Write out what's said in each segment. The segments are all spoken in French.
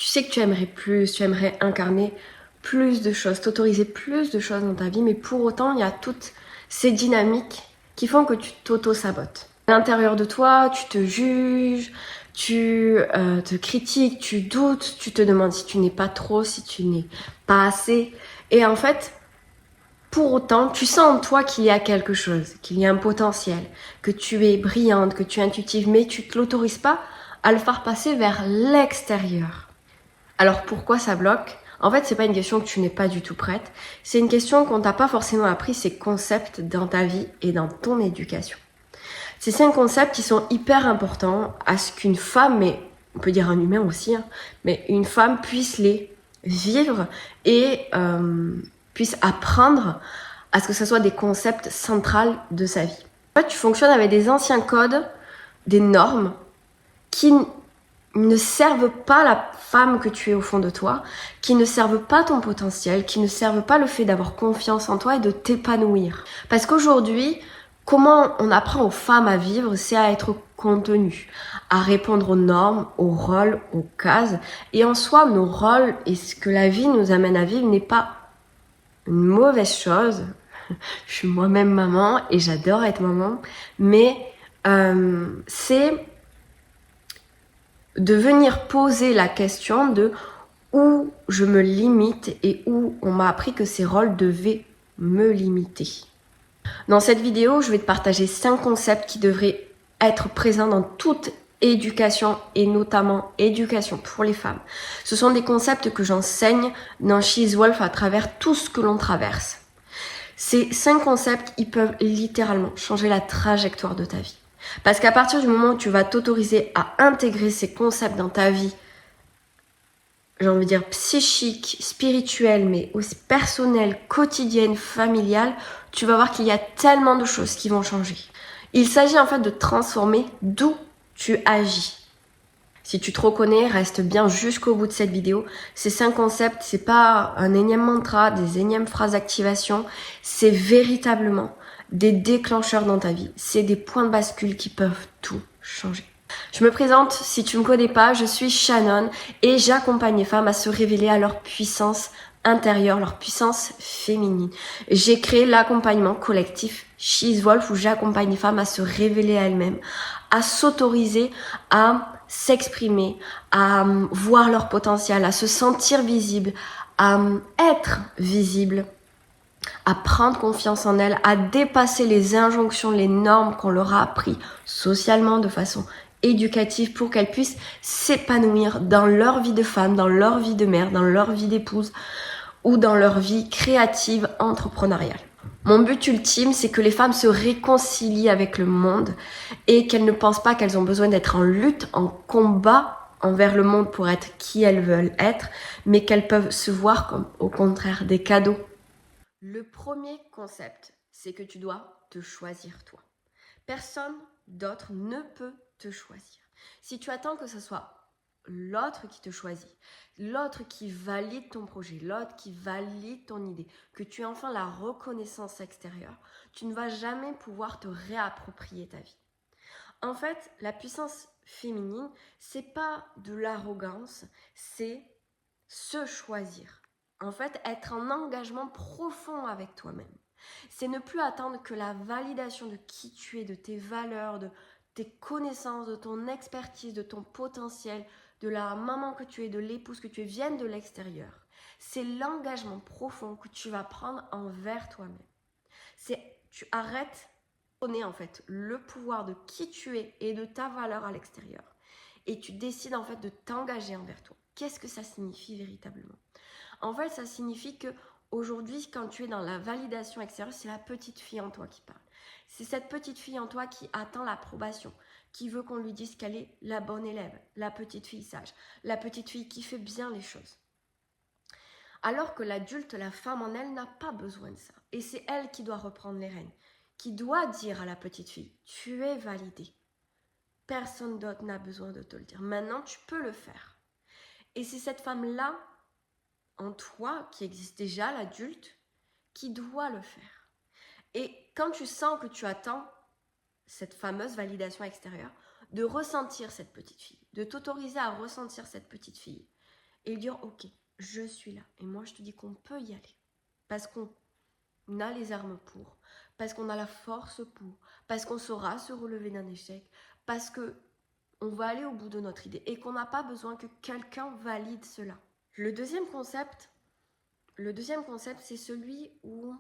Tu sais que tu aimerais plus, tu aimerais incarner plus de choses, t'autoriser plus de choses dans ta vie, mais pour autant, il y a toutes ces dynamiques qui font que tu t'auto-sabotes. À l'intérieur de toi, tu te juges, tu te critiques, tu doutes, tu te demandes si tu n'es pas trop, si tu n'es pas assez. Et en fait, pour autant, tu sens en toi qu'il y a quelque chose, qu'il y a un potentiel, que tu es brillante, que tu es intuitive, mais tu ne te l'autorises pas à le faire passer vers l'extérieur. Alors pourquoi ça bloque? En fait, c'est pas une question que tu n'es pas du tout prête. C'est une question qu'on t'a pas forcément appris ces concepts dans ta vie et dans ton éducation. C'est 5 concepts qui sont hyper importants à ce qu'une femme, mais on peut dire un humain aussi, hein, mais une femme puisse les vivre et puisse apprendre à ce que ce soit des concepts centrales de sa vie. En fait, tu fonctionnes avec des anciens codes, des normes qui ne servent pas la femme que tu es au fond de toi, qui ne servent pas ton potentiel, qui ne servent pas le fait d'avoir confiance en toi et de t'épanouir. Parce qu'aujourd'hui, comment on apprend aux femmes à vivre, c'est à être contenues, à répondre aux normes, aux rôles, aux cases. Et en soi, nos rôles et ce que la vie nous amène à vivre n'est pas une mauvaise chose. Je suis moi-même maman et j'adore être maman, mais c'est de venir poser la question de où je me limite et où on m'a appris que ces rôles devaient me limiter. Dans cette vidéo, je vais te partager 5 concepts qui devraient être présents dans toute éducation et notamment éducation pour les femmes. Ce sont des concepts que j'enseigne dans She's Wolf à travers tout ce que l'on traverse. Ces 5 concepts, ils peuvent littéralement changer la trajectoire de ta vie. Parce qu'à partir du moment où tu vas t'autoriser à intégrer ces concepts dans ta vie, j'ai envie de dire psychique, spirituelle, mais aussi personnelle, quotidienne, familiale, tu vas voir qu'il y a tellement de choses qui vont changer. Il s'agit en fait de transformer d'où tu agis. Si tu te reconnais, reste bien jusqu'au bout de cette vidéo. Ces 5 concepts, c'est pas un énième mantra, des énièmes phrases d'activation, c'est véritablement des déclencheurs dans ta vie. C'est des points de bascule qui peuvent tout changer. Je me présente, si tu me connais pas, je suis Shannon et j'accompagne les femmes à se révéler à leur puissance intérieure, leur puissance féminine. J'ai créé l'accompagnement collectif She's Wolf où j'accompagne les femmes à se révéler à elles-mêmes, à s'autoriser à s'exprimer, à voir leur potentiel, à se sentir visible, à être visible, à prendre confiance en elles, à dépasser les injonctions, les normes qu'on leur a appris socialement de façon éducative pour qu'elles puissent s'épanouir dans leur vie de femme, dans leur vie de mère, dans leur vie d'épouse ou dans leur vie créative entrepreneuriale. Mon but ultime, c'est que les femmes se réconcilient avec le monde et qu'elles ne pensent pas qu'elles ont besoin d'être en lutte, en combat envers le monde pour être qui elles veulent être, mais qu'elles peuvent se voir comme, au contraire, des cadeaux. Le premier concept, c'est que tu dois te choisir toi. Personne d'autre ne peut te choisir. Si tu attends que ce soit l'autre qui te choisit, l'autre qui valide ton projet, l'autre qui valide ton idée, que tu aies enfin la reconnaissance extérieure, tu ne vas jamais pouvoir te réapproprier ta vie. En fait, la puissance féminine, c'est pas de l'arrogance, c'est se choisir. En fait, être en engagement profond avec toi-même. C'est ne plus attendre que la validation de qui tu es, de tes valeurs, de tes connaissances, de ton expertise, de ton potentiel, de la maman que tu es, de l'épouse que tu es, viennent de l'extérieur. C'est l'engagement profond que tu vas prendre envers toi-même. Tu arrêtes de donner en fait le pouvoir de qui tu es et de ta valeur à l'extérieur. Et tu décides en fait de t'engager envers toi. Qu'est-ce que ça signifie véritablement? En fait, ça signifie que aujourd'hui, quand tu es dans la validation extérieure, c'est la petite fille en toi qui parle. C'est cette petite fille en toi qui attend l'approbation, qui veut qu'on lui dise qu'elle est la bonne élève, la petite fille sage, la petite fille qui fait bien les choses. Alors que l'adulte, la femme en elle, n'a pas besoin de ça. Et c'est elle qui doit reprendre les rênes, qui doit dire à la petite fille, tu es validée. Personne d'autre n'a besoin de te le dire. Maintenant, tu peux le faire. Et c'est cette femme-là, en toi, qui existe déjà, l'adulte, qui doit le faire. Et quand tu sens que tu attends cette fameuse validation extérieure, de ressentir cette petite fille, de t'autoriser à ressentir cette petite fille et dire ok, je suis là. Et moi je te dis qu'on peut y aller. Parce qu'on a les armes pour, parce qu'on a la force pour, parce qu'on saura se relever d'un échec, parce que on va aller au bout de notre idée et qu'on n'a pas besoin que quelqu'un valide cela. Le deuxième concept, c'est celui où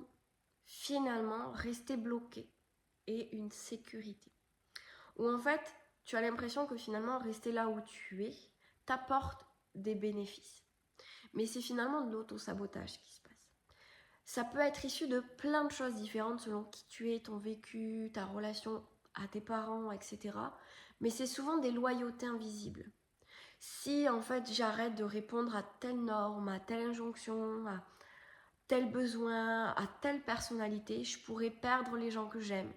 finalement rester bloqué est une sécurité. Où en fait, tu as l'impression que finalement rester là où tu es t'apporte des bénéfices. Mais c'est finalement de l'auto-sabotage qui se passe. Ça peut être issu de plein de choses différentes selon qui tu es, ton vécu, ta relation à tes parents, etc. Mais c'est souvent des loyautés invisibles. Si en fait j'arrête de répondre à telle norme, à telle injonction, à tel besoin, à telle personnalité, je pourrais perdre les gens que j'aime.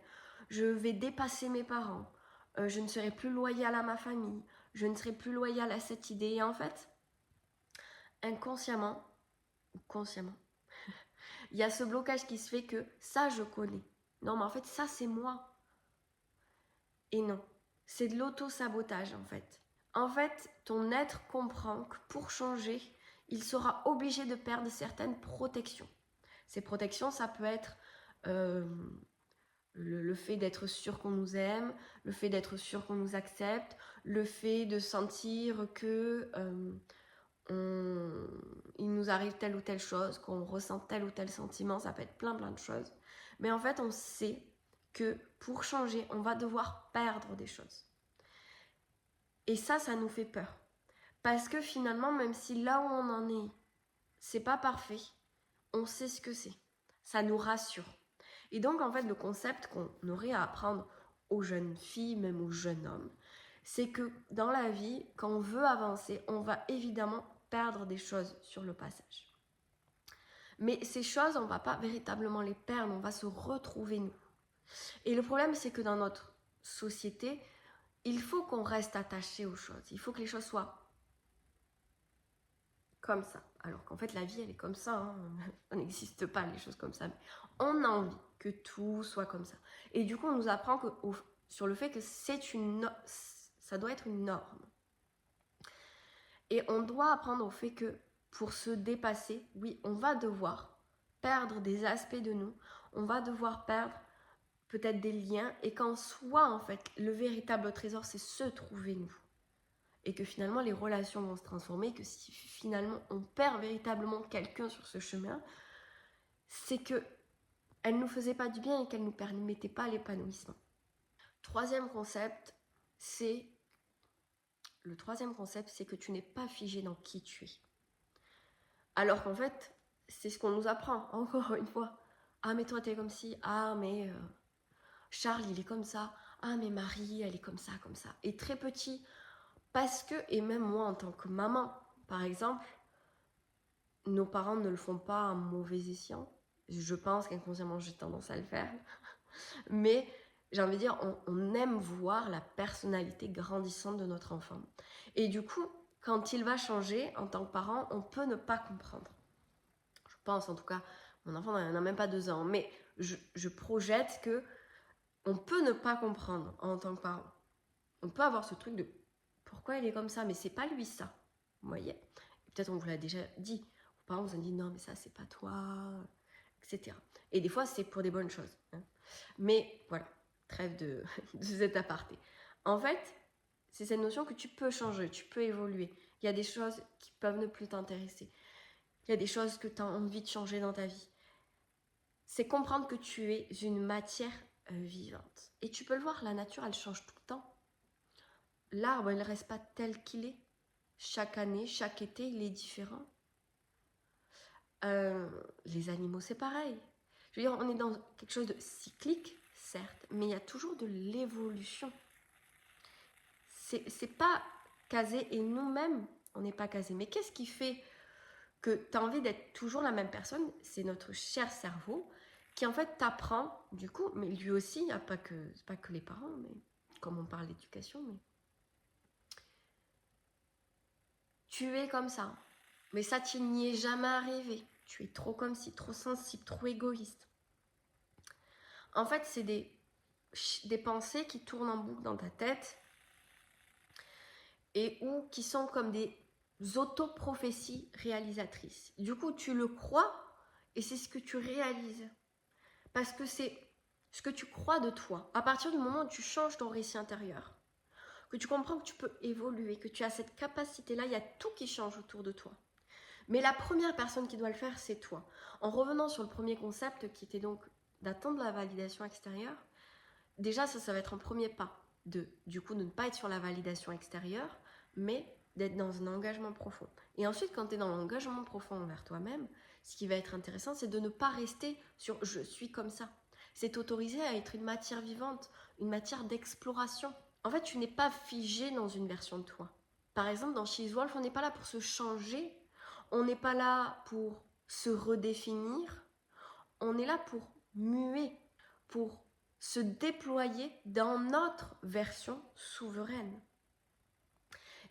Je vais dépasser mes parents. Je ne serai plus loyale à ma famille. Je ne serai plus loyale à cette idée. Et en fait, inconsciemment ou consciemment, il y a ce blocage qui se fait que ça, je connais. Non, mais en fait, ça, c'est moi. Et non, c'est de l'auto-sabotage, en fait. En fait, ton être comprend que pour changer, il sera obligé de perdre certaines protections. Ces protections, ça peut être euh, le fait d'être sûr qu'on nous aime, le fait d'être sûr qu'on nous accepte, le fait de sentir que il nous arrive telle ou telle chose, qu'on ressent tel ou tel sentiment, ça peut être plein de choses. Mais en fait, on sait que pour changer, on va devoir perdre des choses. Et ça nous fait peur. Parce que finalement, même si là où on en est, c'est pas parfait, on sait ce que c'est. Ça nous rassure. Et donc, en fait, le concept qu'on aurait à apprendre aux jeunes filles, même aux jeunes hommes, c'est que dans la vie, quand on veut avancer, on va évidemment perdre des choses sur le passage. Mais ces choses, on va pas véritablement les perdre, on va se retrouver nous. Et le problème, c'est que dans notre société, il faut qu'on reste attaché aux choses. Il faut que les choses soient comme ça. Alors qu'en fait, la vie, elle est comme ça. Hein. Ça n'existe pas, les choses comme ça. Mais on a envie que tout soit comme ça. Et du coup, on nous apprend sur le fait que ça doit être une norme. Et on doit apprendre au fait que pour se dépasser, oui, on va devoir perdre des aspects de nous. On va devoir perdre peut-être des liens. Et qu'en soi, en fait, le véritable trésor, c'est se trouver nous. Et que finalement les relations vont se transformer, que si finalement on perd véritablement quelqu'un sur ce chemin, c'est que elle nous faisait pas du bien et qu'elle nous permettait pas l'épanouissement. Le troisième concept, c'est que tu n'es pas figé dans qui tu es. Alors qu'en fait, c'est ce qu'on nous apprend, encore une fois. Ah mais toi t'es comme ci, ah mais Charles il est comme ça, ah mais Marie elle est comme ça, comme ça. Et très petit, parce que, et même moi en tant que maman, par exemple, nos parents ne le font pas à mauvais escient. Je pense qu'inconsciemment j'ai tendance à le faire. Mais j'ai envie de dire, on aime voir la personnalité grandissante de notre enfant. Et du coup, quand il va changer, en tant que parent, on peut ne pas comprendre. Je pense en tout cas, mon enfant n'a même pas 2 ans, mais je projette que on peut ne pas comprendre en tant que parent. On peut avoir ce truc de pourquoi il est comme ça, mais c'est pas lui ça. Vous voyez? Et peut-être on vous l'a déjà dit. Vos parents vous ont dit non, mais ça c'est pas toi, etc. Et des fois c'est pour des bonnes choses. Hein. Mais voilà, trêve de cet aparté. En fait, c'est cette notion que tu peux changer, tu peux évoluer. Il y a des choses qui peuvent ne plus t'intéresser. Il y a des choses que tu as envie de changer dans ta vie. C'est comprendre que tu es une matière vivante. Et tu peux le voir, la nature, elle change tout le temps. L'arbre, il ne reste pas tel qu'il est. Chaque année, chaque été, il est différent. Les animaux, c'est pareil. Je veux dire, on est dans quelque chose de cyclique, certes, mais il y a toujours de l'évolution. C'est pas casé, et nous-mêmes, on n'est pas casé. Mais qu'est-ce qui fait que tu as envie d'être toujours la même personne? C'est notre cher cerveau qui, en fait, t'apprend, du coup, mais lui aussi, il n'y a pas que, c'est pas que les parents, mais comme on parle d'éducation, mais tu es comme ça. Mais ça, tu n'y es jamais arrivé. Tu es trop comme ci, trop sensible, trop égoïste. En fait, c'est des pensées qui tournent en boucle dans ta tête et qui sont comme des autoprophéties réalisatrices. Du coup, tu le crois et c'est ce que tu réalises. Parce que c'est ce que tu crois de toi. À partir du moment où tu changes ton récit intérieur, que tu comprends que tu peux évoluer, que tu as cette capacité-là, il y a tout qui change autour de toi. Mais la première personne qui doit le faire, c'est toi. En revenant sur le premier concept qui était donc d'attendre la validation extérieure, déjà ça va être un premier pas du coup de ne pas être sur la validation extérieure, mais d'être dans un engagement profond. Et ensuite, quand tu es dans l'engagement profond envers toi-même, ce qui va être intéressant, c'est de ne pas rester sur « je suis comme ça ». C'est t'autoriser à être une matière vivante, une matière d'exploration. En fait, tu n'es pas figé dans une version de toi. Par exemple, dans She's Wolf, on n'est pas là pour se changer, on n'est pas là pour se redéfinir, on est là pour muer, pour se déployer dans notre version souveraine.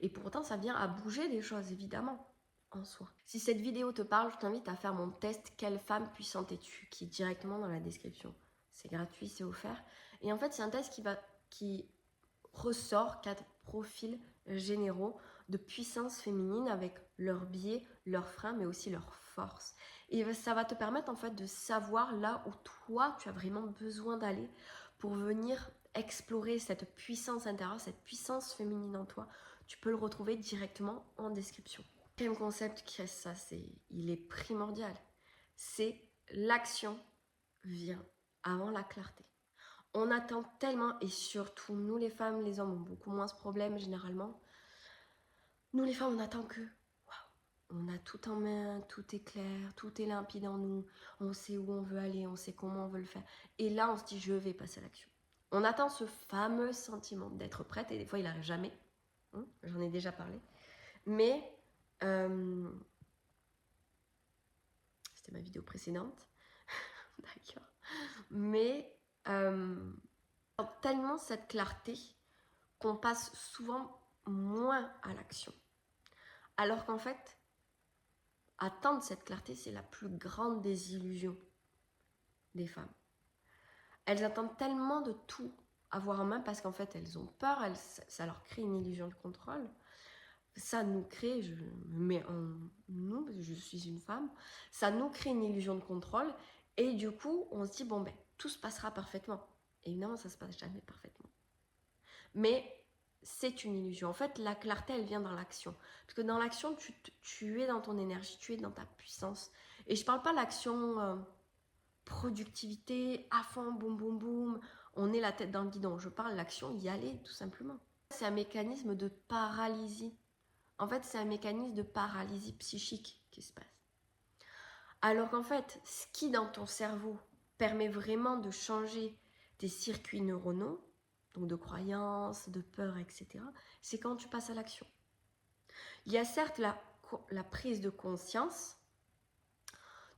Et pourtant, ça vient à bouger des choses, évidemment, en soi. Si cette vidéo te parle, je t'invite à faire mon test « Quelle femme puissante es-tu » qui est directement dans la description. C'est gratuit, c'est offert. Et en fait, c'est un test qui ressort 4 profils généraux de puissance féminine avec leurs biais, leurs freins, mais aussi leurs forces. Et ça va te permettre en fait de savoir là où toi, tu as vraiment besoin d'aller pour venir explorer cette puissance intérieure, cette puissance féminine en toi. Tu peux le retrouver directement en description. Le deuxième concept qui reste ça, il est primordial. C'est l'action vient avant la clarté. On attend tellement, et surtout nous les femmes, les hommes ont beaucoup moins ce problème généralement. Nous les femmes, on attend que, on a tout en main, tout est clair, tout est limpide en nous, on sait où on veut aller, on sait comment on veut le faire. Et là, on se dit, je vais passer à l'action. On attend ce fameux sentiment d'être prête, et des fois, il n'arrive jamais. J'en ai déjà parlé. Mais, c'était ma vidéo précédente. D'accord. Mais, tellement cette clarté qu'on passe souvent moins à l'action. Alors qu'en fait, atteindre cette clarté, c'est la plus grande des illusions des femmes. Elles attendent tellement de tout avoir en main parce qu'en fait, elles ont peur, ça leur crée une illusion de contrôle. Ça nous crée, je me mets en nous, parce que je suis une femme, ça nous crée une illusion de contrôle et du coup, on se dit, bon ben, tout se passera parfaitement. Et évidemment, ça se passe jamais parfaitement. Mais c'est une illusion. En fait, la clarté, elle vient dans l'action. Parce que dans l'action, tu es dans ton énergie, tu es dans ta puissance. Et je parle pas l'action productivité, à fond, boum, boum, boum, on est la tête dans le guidon. Je parle l'action, y aller, tout simplement. C'est un mécanisme de paralysie. En fait, c'est un mécanisme de paralysie psychique qui se passe. Alors qu'en fait, ce qui dans ton cerveau permet vraiment de changer tes circuits neuronaux, donc de croyances, de peur, etc., c'est quand tu passes à l'action. Il y a certes la prise de conscience,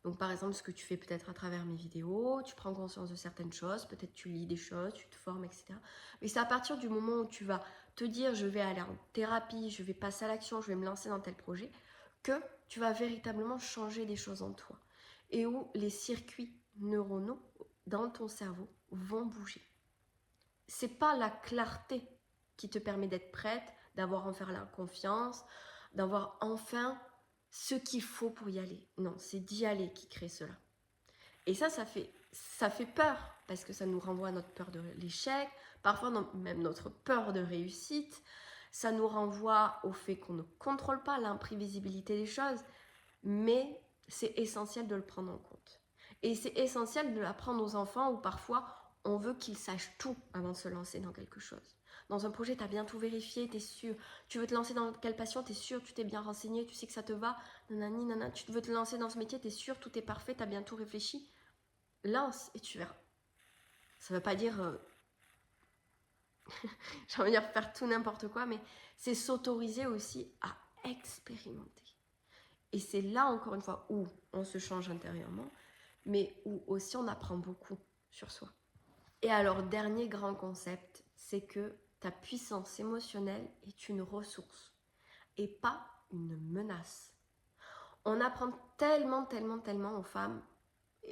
donc par exemple ce que tu fais peut-être à travers mes vidéos, tu prends conscience de certaines choses, peut-être tu lis des choses, tu te formes, etc. Mais c'est à partir du moment où tu vas te dire je vais aller en thérapie, je vais passer à l'action, je vais me lancer dans tel projet, que tu vas véritablement changer des choses en toi. Et où les circuits neuronaux dans ton cerveau vont bouger. C'est pas la clarté qui te permet d'être prête, d'avoir enfin la confiance, d'avoir enfin ce qu'il faut pour y aller. Non, c'est d'y aller qui crée cela. Et ça fait peur, parce que ça nous renvoie à notre peur de l'échec, parfois même notre peur de réussite. Ça nous renvoie au fait qu'on ne contrôle pas l'imprévisibilité des choses, mais c'est essentiel de le prendre en compte. Et c'est essentiel de l'apprendre aux enfants où parfois on veut qu'ils sachent tout avant de se lancer dans quelque chose. Dans un projet, tu as bien tout vérifié, tu es sûr. Tu veux te lancer dans quelle passion, tu es sûr, tu t'es bien renseigné, tu sais que ça te va. Nanani, nanana. Tu veux te lancer dans ce métier, tu es sûr, tout est parfait, tu as bien tout réfléchi. Lance et tu verras. Ça ne veut pas dire... j'ai envie de dire faire tout n'importe quoi, mais c'est s'autoriser aussi à expérimenter. Et c'est là, encore une fois, où on se change intérieurement, mais où aussi on apprend beaucoup sur soi. Et alors, dernier grand concept, c'est que ta puissance émotionnelle est une ressource et pas une menace. On apprend tellement aux femmes,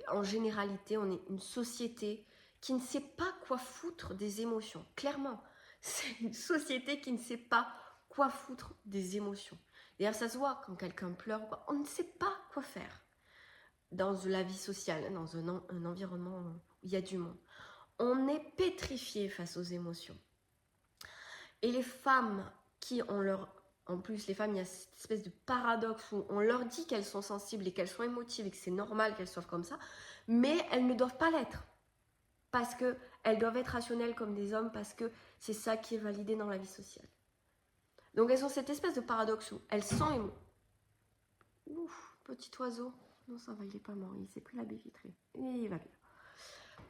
en généralité, on est une société qui ne sait pas quoi foutre des émotions. Clairement, c'est une société qui ne sait pas quoi foutre des émotions, D'ailleurs, ça se voit quand quelqu'un pleure ou quoi. On ne sait pas quoi faire dans la vie sociale, dans un environnement où il y a du monde. On est pétrifié face aux émotions. Et les femmes qui ont leur... En plus, les femmes, il y a cette espèce de paradoxe où on leur dit qu'elles sont sensibles et qu'elles sont émotives et que c'est normal qu'elles soient comme ça, mais elles ne doivent pas l'être. Parce qu'elles doivent être rationnelles comme des hommes, parce que c'est ça qui est validé dans la vie sociale. Donc elles ont cette espèce de paradoxe où elles sont émotives. Ouf, petit oiseau. Non, ça va, il est pas mort, il s'est pris la baie vitrée. Et il va bien.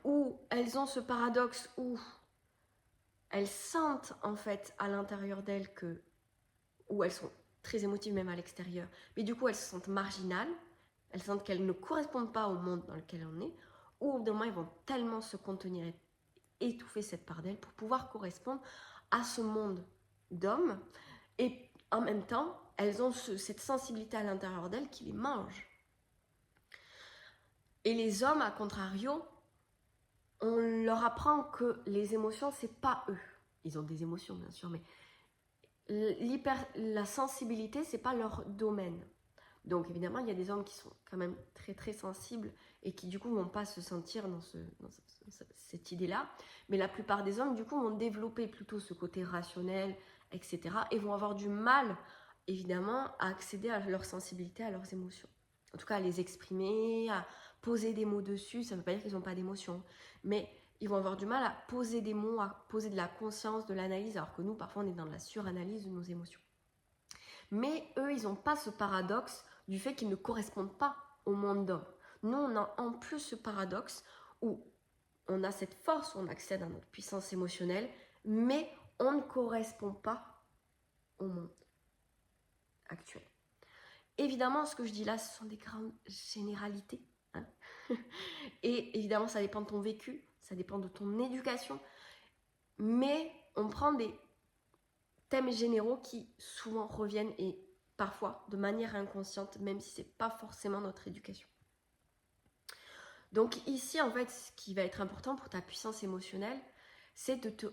Où elles ont ce paradoxe où elles sentent en fait à l'intérieur d'elles que, où elles sont très émotives même à l'extérieur, mais du coup elles se sentent marginales, elles sentent qu'elles ne correspondent pas au monde dans lequel on est, ou au bout d'un moment elles vont tellement se contenir et étouffer cette part d'elles pour pouvoir correspondre à ce monde d'hommes, et en même temps elles ont cette sensibilité à l'intérieur d'elles qui les mange. Et les hommes, à contrario, on leur apprend que les émotions, c'est pas eux. Ils ont des émotions, bien sûr, mais la sensibilité, c'est pas leur domaine. Donc, évidemment, il y a des hommes qui sont quand même très, très sensibles et qui, du coup, vont pas se sentir dans cette idée-là. Mais la plupart des hommes, du coup, vont développer plutôt ce côté rationnel, etc. et vont avoir du mal, évidemment, à accéder à leur sensibilité, à leurs émotions. En tout cas, à les exprimer, à poser des mots dessus. Ça ne veut pas dire qu'ils n'ont pas d'émotions, mais ils vont avoir du mal à poser des mots, à poser de la conscience, de l'analyse, alors que nous, parfois, on est dans la suranalyse de nos émotions. Mais eux, ils n'ont pas ce paradoxe du fait qu'ils ne correspondent pas au monde d'hommes. Nous, on a en plus ce paradoxe où on a cette force, où on accède à notre puissance émotionnelle, mais on ne correspond pas au monde actuel. Évidemment, ce que je dis là, ce sont des grandes généralités. Hein. Et évidemment, ça dépend de ton vécu, ça dépend de ton éducation. Mais on prend des thèmes généraux qui souvent reviennent et parfois de manière inconsciente, même si c'est pas forcément notre éducation. Donc ici, en fait, ce qui va être important pour ta puissance émotionnelle, c'est de te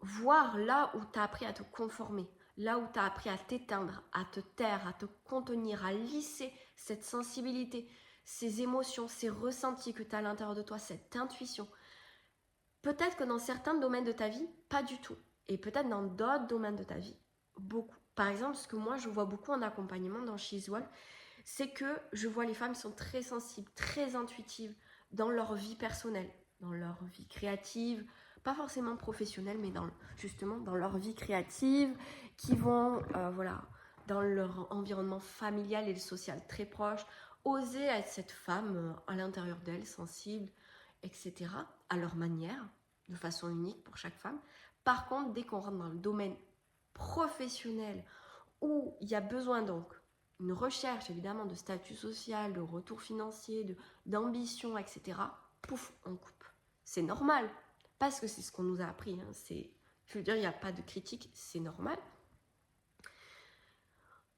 voir là où tu as appris à te conformer, là où tu as appris à t'éteindre, à te taire, à te contenir, à lisser cette sensibilité, ces émotions, ces ressentis que tu as à l'intérieur de toi, cette intuition. Peut-être que dans certains domaines de ta vie, pas du tout. Et peut-être dans d'autres domaines de ta vie, beaucoup. Par exemple, ce que moi je vois beaucoup en accompagnement dans She's Wolf, c'est que je vois les femmes qui sont très sensibles, très intuitives dans leur vie personnelle, dans leur vie créative, pas forcément professionnelle, mais justement dans leur vie créative, qui vont, dans leur environnement familial et social très proche, oser être cette femme à l'intérieur d'elles, sensible, etc., à leur manière, de façon unique pour chaque femme. Par contre, dès qu'on rentre dans le domaine professionnel, où il y a besoin donc une recherche évidemment de statut social, de retour financier, d'ambition, etc., pouf, on coupe. C'est normal, parce que c'est ce qu'on nous a appris. Hein. Je veux dire, il n'y a pas de critique, c'est normal.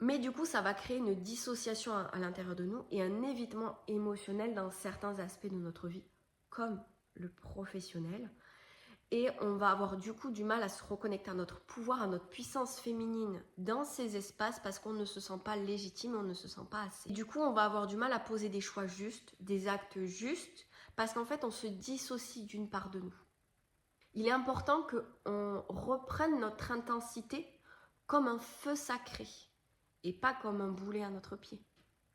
Mais du coup, ça va créer une dissociation à l'intérieur de nous et un évitement émotionnel dans certains aspects de notre vie, comme le professionnel. Et on va avoir du coup du mal à se reconnecter à notre pouvoir, à notre puissance féminine dans ces espaces parce qu'on ne se sent pas légitime, on ne se sent pas assez. Et du coup, on va avoir du mal à poser des choix justes, des actes justes, parce qu'en fait, on se dissocie d'une part de nous. Il est important qu'on reprenne notre intensité comme un feu sacré et pas comme un boulet à notre pied.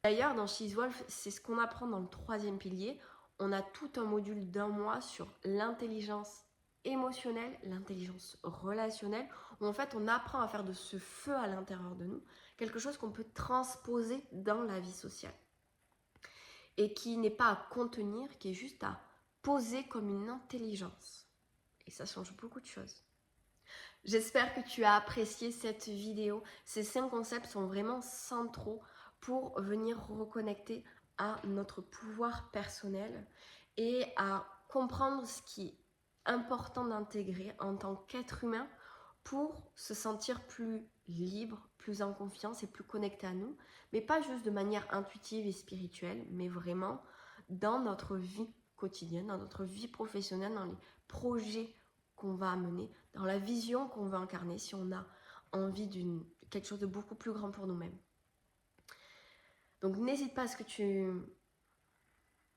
D'ailleurs, dans She's Wolf, c'est ce qu'on apprend dans le 3e pilier. On a tout un module d'1 mois sur l'intelligence émotionnelle, l'intelligence relationnelle, où en fait on apprend à faire de ce feu à l'intérieur de nous quelque chose qu'on peut transposer dans la vie sociale. Et qui n'est pas à contenir, qui est juste à poser comme une intelligence. Et ça change beaucoup de choses. J'espère que tu as apprécié cette vidéo. Ces 5 concepts sont vraiment centraux pour venir reconnecter à notre pouvoir personnel et à comprendre ce qui est important d'intégrer en tant qu'être humain pour se sentir plus libre, plus en confiance et plus connecté à nous, mais pas juste de manière intuitive et spirituelle, mais vraiment dans notre vie quotidienne, dans notre vie professionnelle, dans les projets qu'on va amener, dans la vision qu'on veut incarner, si on a envie quelque chose de beaucoup plus grand pour nous-mêmes. Donc n'hésite pas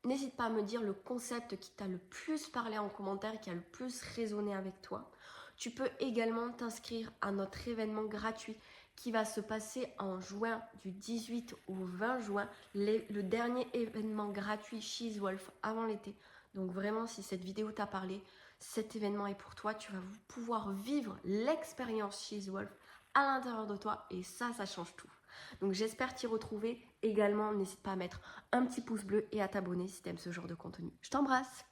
N'hésite pas à me dire le concept qui t'a le plus parlé en commentaire, qui a le plus résonné avec toi. Tu peux également t'inscrire à notre événement gratuit qui va se passer en juin, du 18 au 20 juin, le dernier événement gratuit She's Wolf avant l'été. Donc vraiment, si cette vidéo t'a parlé, cet événement est pour toi. Tu vas pouvoir vivre l'expérience She's Wolf à l'intérieur de toi et ça change tout. Donc j'espère t'y retrouver. Également, n'hésite pas à mettre un petit pouce bleu et à t'abonner si tu aimes ce genre de contenu. Je t'embrasse!